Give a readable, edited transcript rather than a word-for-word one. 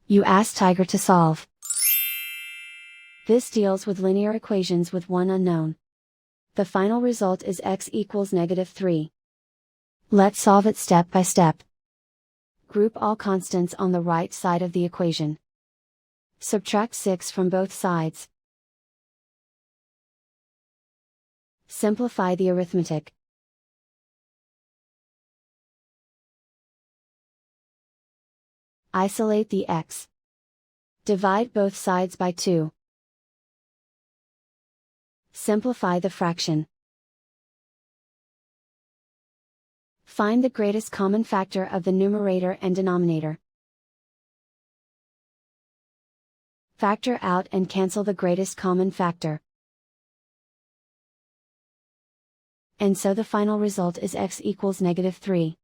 You ask Tiger to solve. This deals with linear equations with one unknown. The final result is x equals -3. Let's solve it step by step. Group all constants on the right side of the equation. Subtract 6 from both sides. Simplify the arithmetic. Isolate the x. Divide both sides by 2. Simplify the fraction. Find the greatest common factor of the numerator and denominator. Factor out and cancel the greatest common factor. And so the final result is x equals -3.